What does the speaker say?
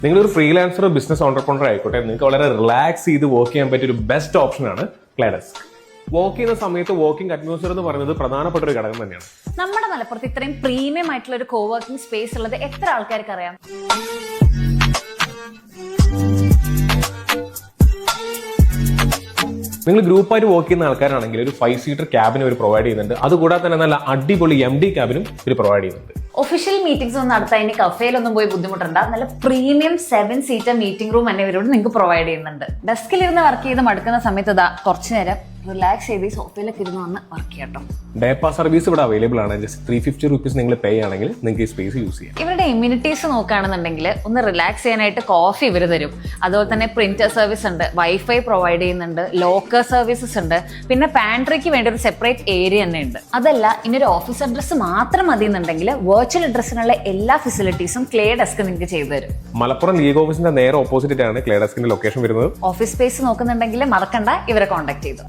നിങ്ങളൊരു freelancer business entrepreneur ആയിക്കോട്ടെ, നിങ്ങൾക്ക് വളരെ റിലാക്സ് ചെയ്ത് വർക്ക് ചെയ്യാൻ പറ്റിയ ഒരു ബെസ്റ്റ് ഓപ്ഷനാണ് ക്ലൈഡെസ്ക്. വർക്ക് ചെയ്യുന്ന സമയത്ത് വർക്കിംഗ് അറ്റ്മോസ്ഫിയർ എന്ന് പറയുന്നത് പ്രധാനപ്പെട്ട ഒരു ഘടകം തന്നെയാണ്. നമ്മുടെ മലപ്പുറത്ത് ഇത്രയും പ്രീമിയം ആയിട്ടുള്ള ഒരു കോവർക്കിംഗ് സ്പേസ് ഉള്ളത് എത്ര ആൾക്കാർക്ക് അറിയാം? നിങ്ങൾ ഗ്രൂപ്പായിട്ട് വർക്ക് ചെയ്യുന്ന ആൾക്കാരാണെങ്കിൽ ഒരു 5 സീറ്റർ ക്യാബിന് അവർ പ്രൊവൈഡ് ചെയ്യുന്നുണ്ട്. അതുകൂടാതെ തന്നെ നല്ല അടിപൊളി MD ക്യാബിനും ഇവർ പ്രൊവൈഡ് ചെയ്യുന്നുണ്ട്. ഒഫീഷ്യൽ മീറ്റിംഗ്സ് ഒന്നും നടത്താൻ ഇനി കഫേയിലൊന്നും പോയി ബുദ്ധിമുട്ടണ്ട. നല്ല പ്രീമിയം 7 സീറ്റർ മീറ്റിംഗ് റൂം തന്നെ ഇവരോട് നിങ്ങൾക്ക് പ്രൊവൈഡ് ചെയ്യുന്നുണ്ട്. ഡെസ്കിലിരുന്ന് വർക്ക് ചെയ്ത് മടുക്കുന്ന സമയത്ത് കുറച്ചു നേരം റിലാക്സ് ചെയ്ത് സോഫയിലൊക്കെ ഇരുന്ന് വന്ന് വർക്ക് ചെയ്യട്ടോ. ഡേ പാസ് സർവീസ് ഇവിടെ അവൈലബിൾ ആണ്. ജസ്റ്റ് 350 റുപ്പീസ് നിങ്ങൾ പേ ആണെങ്കിൽ നിങ്ങൾക്ക് ഈ സ്പേസ് യൂസ് ചെയ്യാം. ഇവരുടെ ഇമ്യൂണിറ്റീസ് നോക്കുകയാണെന്നുണ്ടെങ്കിൽ ഒന്ന് റിലാക്സ് ചെയ്യാനായിട്ട് കോഫി ഇവർ തരും. അതുപോലെ തന്നെ പ്രിന്റർ സർവീസ് ഉണ്ട്, വൈഫൈ പ്രൊവൈഡ് ചെയ്യുന്നുണ്ട്, ലോക്കർ സർവീസസ് ഉണ്ട്, പിന്നെ പാൻട്രിക്ക് വേണ്ടി ഒരു സെപ്പറേറ്റ് ഏരിയ തന്നെ ഉണ്ട്. അതല്ല ഇനി ഒരു ഓഫീസ് അഡ്രസ്സ് മാത്രം മതി എന്നുണ്ടെങ്കിൽ വെർച്വൽ അഡ്രസ്സിനുള്ള എല്ലാ ഫെസിലിറ്റീസും ക്ലേഡെസ്ക് നിങ്ങൾക്ക് ചെയ്തു തരും. മലപ്പുറം ലീഗ് ഓഫീസിന്റെ നേരെ ഓപ്പോസിറ്റ് ആണ് ക്ലേഡെസ്കിന്റെ ലൊക്കേഷൻ വരുന്നത്. ഓഫീസ് സ്പേസ് നോക്കുന്നുണ്ടെങ്കിൽ മറക്കണ്ട, ഇവരെ കോൺടാക്ട് ചെയ്തു.